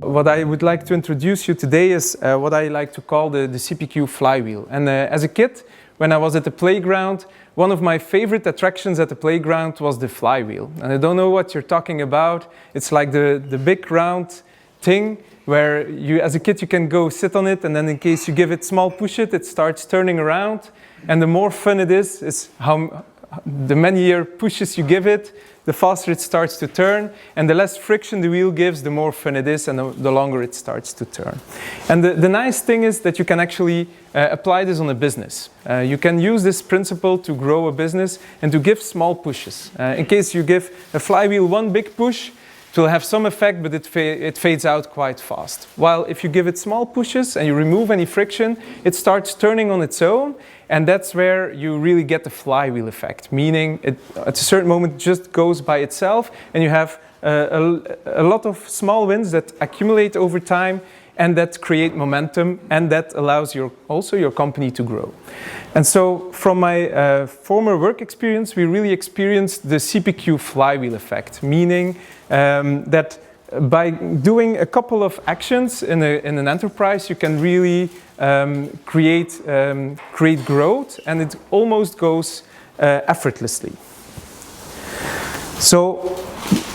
What I would like to introduce you today is what I like to call the CPQ Flywheel. And as a kid, when I was at the playground, one of my favorite attractions at the playground was the flywheel. And I don't know what you're talking about. It's like the big round thing where you, as a kid, you can go sit on it, and then in case you give it small push it starts turning around. And the more fun it is how the many pushes you give it, the faster it starts to turn, and the less friction the wheel gives, the more fun it is, and the longer it starts to turn. And the nice thing is that you can actually apply this on a business. You can use this principle to grow a business and to give small pushes. In case you give a flywheel one big push, it will have some effect, but it fades out quite fast. While if you give it small pushes and you remove any friction, it starts turning on its own, and that's where you really get the flywheel effect, meaning it at a certain moment just goes by itself, and you have a lot of small wins that accumulate over time and that create momentum, and that allows also your company to grow. And so from my former work experience, we really experienced the CPQ flywheel effect, meaning that by doing a couple of actions in an enterprise, you can really create growth, and it almost goes effortlessly. So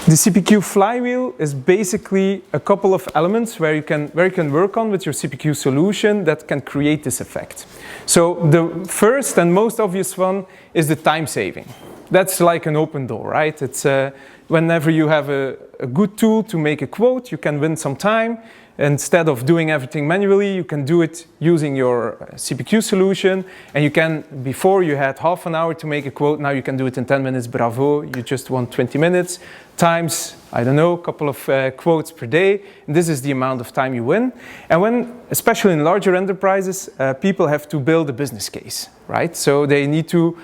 the CPQ flywheel is basically a couple of elements where you can work on with your CPQ solution that can create this effect. So the first and most obvious one is the time saving. That's like an open door, right? It's whenever you have a good tool to make a quote, you can win some time. Instead of doing everything manually, you can do it using your CPQ solution. And you can, before you had half an hour to make a quote, now you can do it in 10 minutes, bravo, you just want 20 minutes, times, I don't know, a couple of quotes per day. And this is the amount of time you win. And when, especially in larger enterprises, people have to build a business case, right? So they need to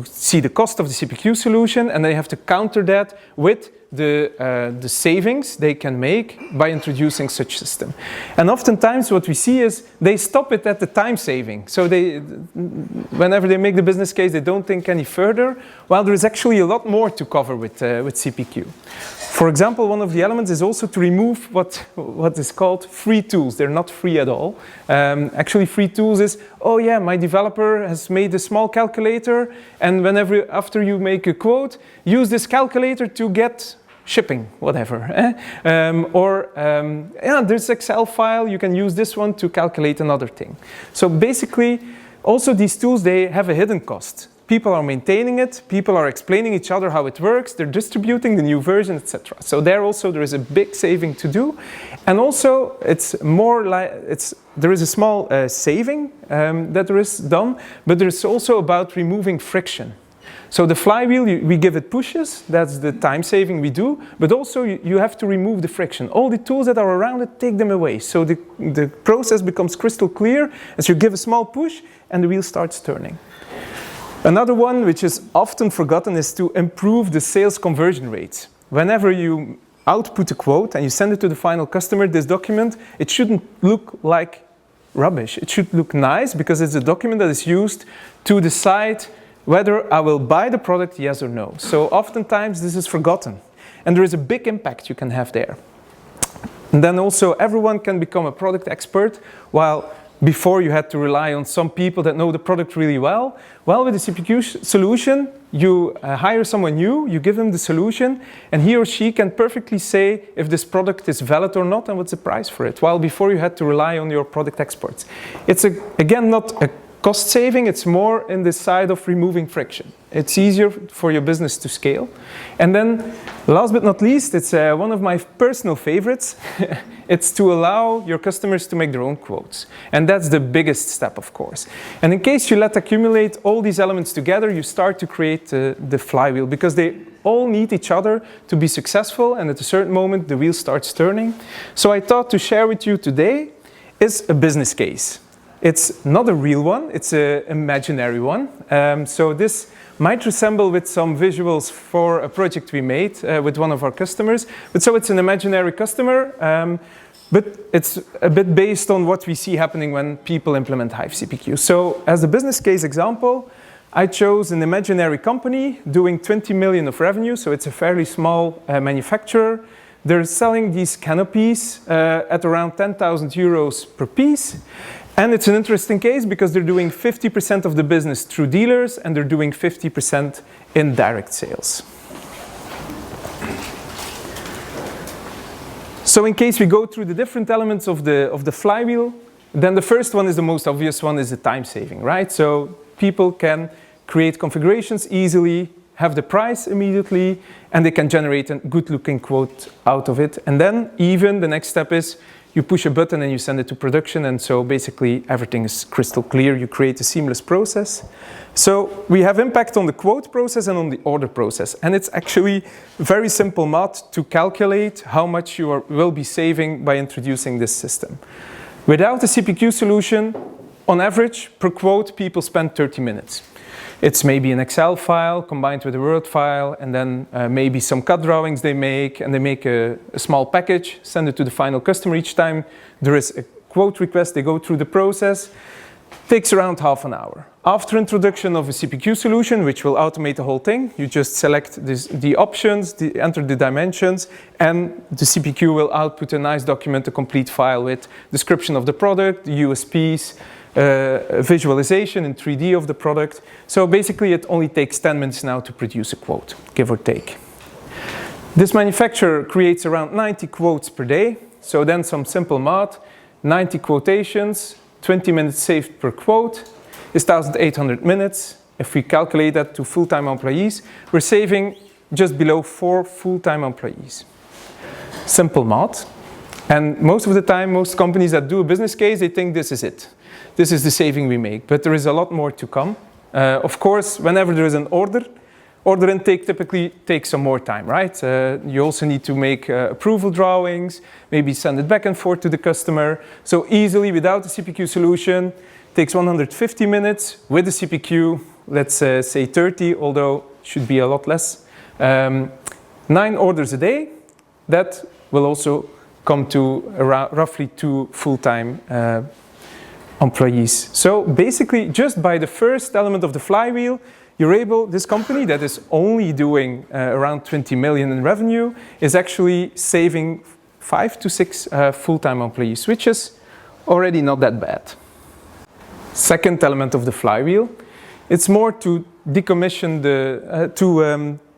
see the cost of the CPQ solution, and they have to counter that with the savings they can make by introducing such system. And oftentimes what we see is they stop it at the time saving. So whenever they make the business case, they don't think any further, while there is actually a lot more to cover with CPQ. For example, one of the elements is also to remove what is called free tools. They're not free at all. Actually, free tools is, oh yeah, my developer has made a small calculator, and after you make a quote, use this calculator to get shipping, whatever. Yeah, there's Excel file, you can use this one to calculate another thing. So basically, also these tools, they have a hidden cost. People are maintaining it, people are explaining each other how it works, they're distributing the new version, etc. So there is a big saving to do. And also, it's more like, there is a small saving that there is done, but there's also about removing friction. So the flywheel, we give it pushes, that's the time saving we do, but also you have to remove the friction. All the tools that are around it, take them away. So the process becomes crystal clear as you give a small push and the wheel starts turning. Another one, which is often forgotten, is to improve the sales conversion rates. Whenever you output a quote and you send it to the final customer, this document, it shouldn't look like rubbish. It should look nice because it's a document that is used to decide whether I will buy the product, yes or no. So oftentimes this is forgotten. And there is a big impact you can have there. And then also everyone can become a product expert, while before you had to rely on some people that know the product really well. Well, with the CPQ solution, you hire someone new, you give him the solution, and he or she can perfectly say if this product is valid or not and what's the price for it, while before you had to rely on your product experts. It's, again, not a cost saving, it's more in the side of removing friction. It's easier for your business to scale. And then, last but not least, it's one of my personal favorites. It's to allow your customers to make their own quotes. And that's the biggest step, of course. And in case you let accumulate all these elements together, you start to create the flywheel, because they all need each other to be successful, and at a certain moment, the wheel starts turning. So I thought to share with you today is a business case. It's not a real one, it's an imaginary one. So this might resemble with some visuals for a project we made with one of our customers. But so it's an imaginary customer, but it's a bit based on what we see happening when people implement HiveCPQ. So as a business case example, I chose an imaginary company doing 20 million of revenue, so it's a fairly small manufacturer. They're selling these canopies at around 10,000 euros per piece. And it's an interesting case because they're doing 50% of the business through dealers and they're doing 50% in direct sales. So in case we go through the different elements of the flywheel, then the first one is the most obvious one, is the time saving, right? So people can create configurations easily, have the price immediately, and they can generate a good looking quote out of it. And then even the next step is you push a button and you send it to production, and so basically everything is crystal clear. You create a seamless process. So we have impact on the quote process and on the order process. And it's actually very simple math to calculate how much you will be saving by introducing this system. Without the CPQ solution, on average, per quote, people spend 30 minutes. It's maybe an Excel file combined with a Word file, and then maybe some cut drawings they make, and they make a small package, send it to the final customer each time. There is a quote request, they go through the process. Takes around half an hour. After introduction of a CPQ solution, which will automate the whole thing, you just select the options, enter the dimensions, and the CPQ will output a nice document, a complete file with description of the product, the USPs, visualization in 3D of the product. So basically it only takes 10 minutes now to produce a quote, give or take. This manufacturer creates around 90 quotes per day. So then some simple math, 90 quotations, 20 minutes saved per quote is 1,800 minutes. If we calculate that to full-time employees, we're saving just below 4 full-time employees. Simple math. And most of the time, most companies that do a business case, they think this is it. This is the saving we make, but there is a lot more to come. Of course, whenever there is an order intake typically takes some more time, right? You also need to make approval drawings, maybe send it back and forth to the customer. So easily, without the CPQ solution, takes 150 minutes. With the CPQ, let's say 30, although it should be a lot less. 9 orders a day. That will also come to around roughly 2 full-time employees. So basically, just by the first element of the flywheel, you're able, this company that is only doing around 20 million in revenue is actually saving 5 to 6 full-time employees, which is already not that bad. Second element of the flywheel, it's more to decommission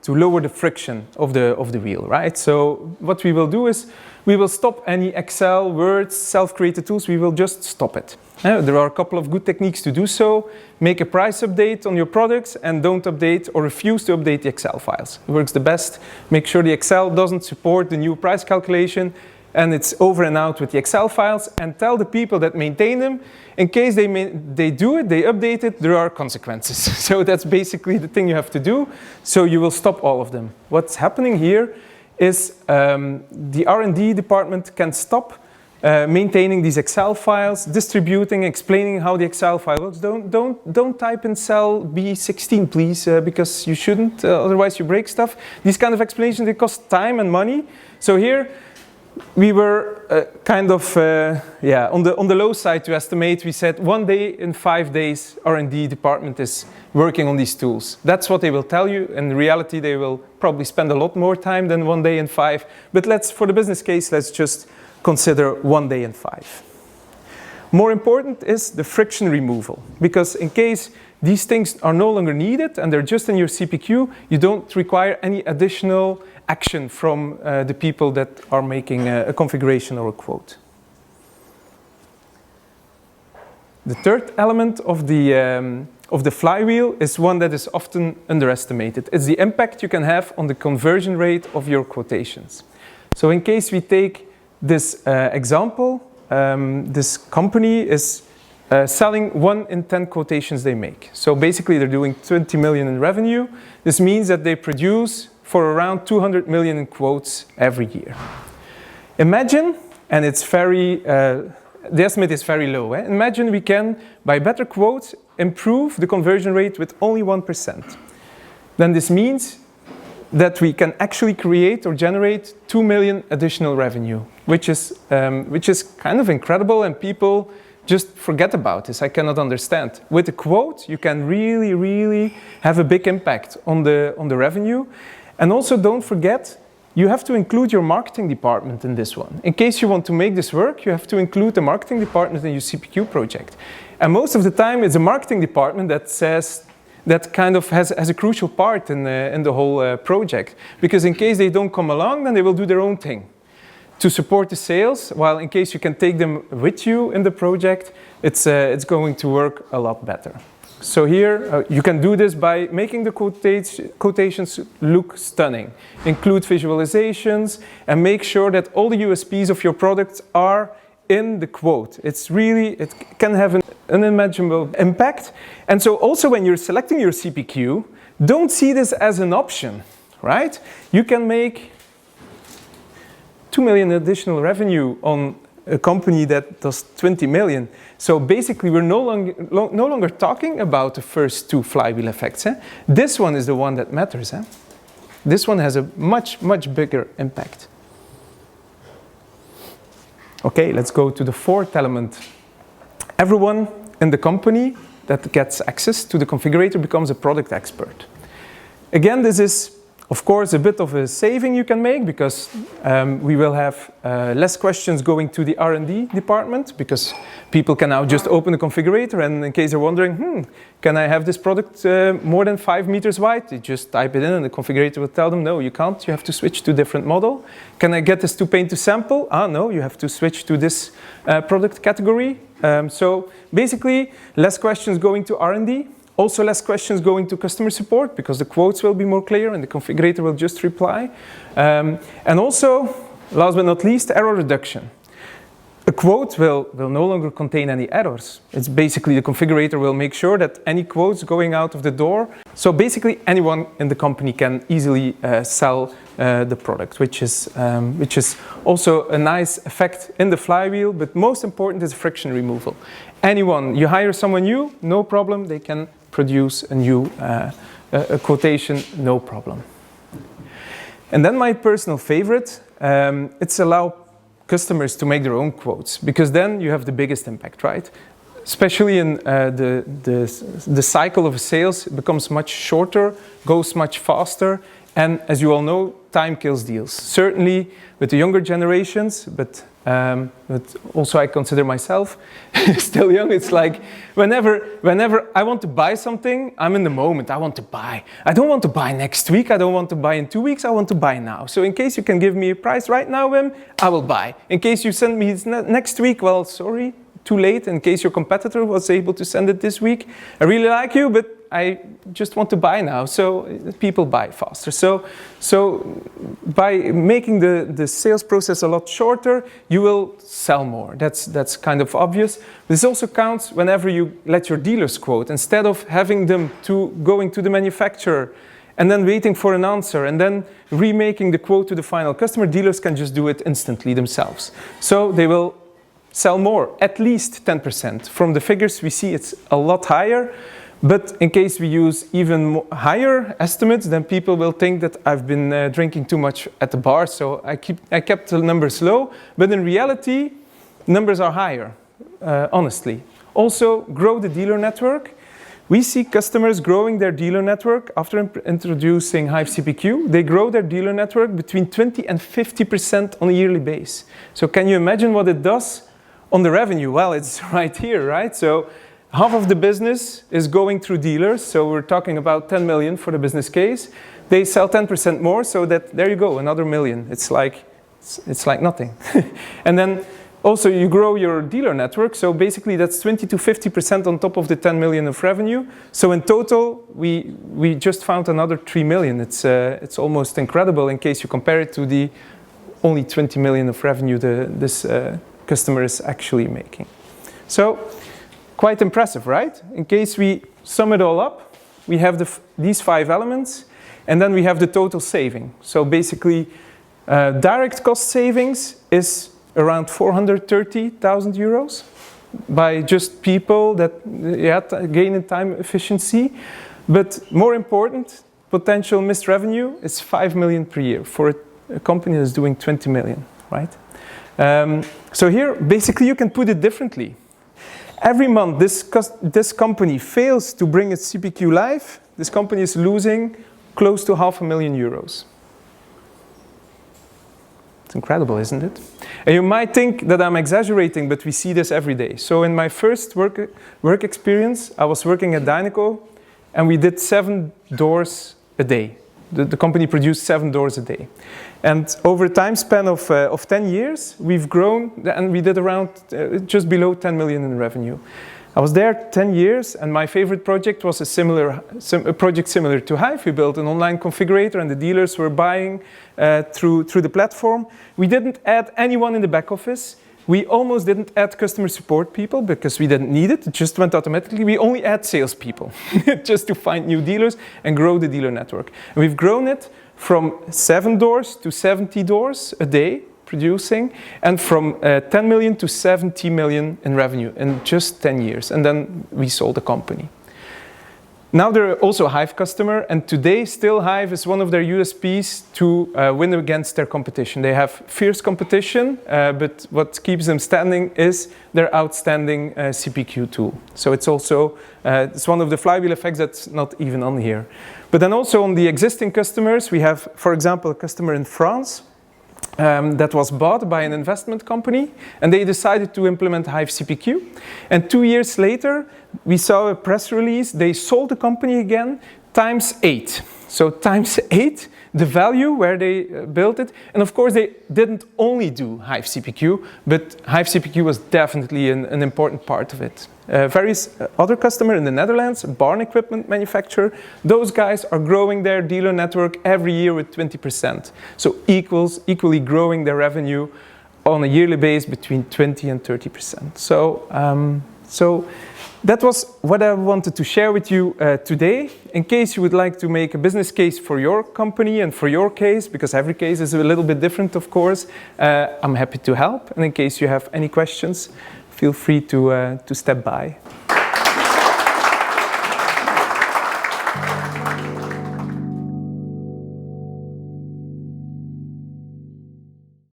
to lower the friction of the wheel, right? So what we will do is we will stop any Excel, Word, self-created tools. We will just stop it. There are a couple of good techniques to do so. Make a price update on your products and don't update or refuse to update the Excel files. It works the best. Make sure the Excel doesn't support the new price calculation and it's over and out with the Excel files, and tell the people that maintain them, in case they do it, they update it, there are consequences. So that's basically the thing you have to do. So you will stop all of them. What's happening here is the R&D department can stop maintaining these Excel files, distributing, explaining how the Excel file works. Don't type in cell B16, please, because you shouldn't, otherwise you break stuff. These kind of explanations, they cost time and money. So here we were kind of on the low side to estimate. We said 1 day in 5 days R&D department is working on these tools. That's what they will tell you. In reality, they will probably spend a lot more time than 1 day in 5. But for the business case, let's just consider 1 day in 5. More important is the friction removal, because in case these things are no longer needed and they're just in your CPQ, you don't require any additional action from the people that are making a configuration or a quote. The third element of the flywheel is one that is often underestimated. It's the impact you can have on the conversion rate of your quotations. So in case we take this example, this company is selling 1 in 10 quotations they make. So basically they're doing 20 million in revenue. This means that they produce for around 200 million in quotes every year. Imagine, and it's the estimate is very low. Imagine we can, by better quotes, improve the conversion rate with only 1%. Then this means that we can actually create or generate 2 million additional revenue, which is kind of incredible, and people just forget about this. I cannot understand. With a quote, you can really, really have a big impact on the revenue. And also don't forget, you have to include your marketing department in this one. In case you want to make this work, you have to include the marketing department in your CPQ project. And most of the time, it's a marketing department that kind of has a crucial part in the whole project. Because in case they don't come along, then they will do their own thing to support the sales, while in case you can take them with you in the project, it's going to work a lot better. So here, you can do this by making the quotations look stunning. Include visualizations and make sure that all the USPs of your products are in the quote. It can have an unimaginable impact. And so also when you're selecting your CPQ, don't see this as an option, right? You can make 2 million additional revenue on a company that does 20 million. So basically, we're no longer talking about the first two flywheel effects. This one is the one that matters. This one has a much, much bigger impact. Okay, let's go to the fourth element. Everyone in the company that gets access to the configurator becomes a product expert. Again, this is, of course, a bit of a saving you can make because we will have less questions going to the R&D department because people can now just open the configurator and in case they're wondering, can I have this product more than 5 meters wide? They just type it in and the configurator will tell them, no, you can't. You have to switch to a different model. Can I get this to paint to sample? No, you have to switch to this product category. So basically, less questions going to R&D. Also less questions going to customer support because the quotes will be more clear and the configurator will just reply. And also, last but not least, error reduction. A quote will no longer contain any errors. It's basically the configurator will make sure that any quotes going out of the door. So basically anyone in the company can easily sell the product, which is also a nice effect in the flywheel, but most important is friction removal. Anyone, you hire someone new, no problem, they can produce a new a quotation, no problem. And then my personal favorite, it's allow customers to make their own quotes because then you have the biggest impact, right? Especially in the cycle of sales, it becomes much shorter, goes much faster, and as you all know, time kills deals. Certainly with the younger generations, but also I consider myself still young. It's like whenever I want to buy something, I'm in the moment. I want to buy. I don't want to buy next week. I don't want to buy in 2 weeks. I want to buy now. So in case you can give me a price right now, Wim, I will buy. In case you send me next week, well, sorry, too late. In case your competitor was able to send it this week, I really like you, but I just want to buy now, so people buy faster. So by making the sales process a lot shorter, you will sell more. That's kind of obvious. This also counts whenever you let your dealers quote. Instead of having them going to the manufacturer and then waiting for an answer and then remaking the quote to the final customer, dealers can just do it instantly themselves. So they will sell more, at least 10%. From the figures we see it's a lot higher. But in case we use even higher estimates, then people will think that I've been drinking too much at the bar. So I kept the numbers low. But in reality, numbers are higher, honestly. Also, grow the dealer network. We see customers growing their dealer network after introducing HiveCPQ. They grow their dealer network between 20 and 50% on a yearly base. So can you imagine what it does on the revenue? Well, it's right here, right? So half of the business is going through dealers, so we're talking about 10 million for the business case. They sell 10% more, so that there you go, another million. It's like nothing. And then also you grow your dealer network, so basically that's 20 to 50% on top of the 10 million of revenue. So in total, we just found another 3 million. It's almost incredible in case you compare it to the only 20 million of revenue this customer is actually making. So quite impressive, right? In case we sum it all up, we have these 5 elements, and then we have the total saving. So basically, direct cost savings is around 430,000 euros by just people that gain in time efficiency. But more important, potential missed revenue is 5 million per year for a company that's doing 20 million, right? So here, basically, you can put it differently. Every month this company fails to bring its CPQ live, this company is losing close to €500,000. It's incredible, isn't it? And you might think that I'm exaggerating, but we see this every day. So in my first work experience, I was working at Dynaco, and we did 7 doors a day. The company produced 7 doors a day. And over a time span of 10 years, we've grown, and we did around just below 10 million in revenue. I was there 10 years, and my favorite project was a project similar to Hive. We built an online configurator, and the dealers were buying through the platform. We didn't add anyone in the back office. We almost didn't add customer support people because we didn't need it. It just went automatically. We only add salespeople just to find new dealers and grow the dealer network. And we've grown it from 7 doors to 70 doors a day producing, and from 10 million to 70 million in revenue in just 10 years. And then we sold the company. Now they're also a Hive customer, and today still Hive is one of their USPs to win against their competition. They have fierce competition, but what keeps them standing is their outstanding CPQ tool. So it's also it's one of the flywheel effects that's not even on here. But then also on the existing customers, we have, for example, a customer in France that was bought by an investment company, and they decided to implement HiveCPQ. And 2 years later, we saw a press release. They sold the company again times 8. So times 8 the value where they built it. And of course, they didn't only do HiveCPQ, but HiveCPQ was definitely an important part of it. Various other customer in the Netherlands, a barn equipment manufacturer, those guys are growing their dealer network every year with 20%. So equally growing their revenue on a yearly base between 20 and 30%. So that was what I wanted to share with you today. In case you would like to make a business case for your company and for your case, because every case is a little bit different, of course, I'm happy to help. And in case you have any questions, feel free to step by.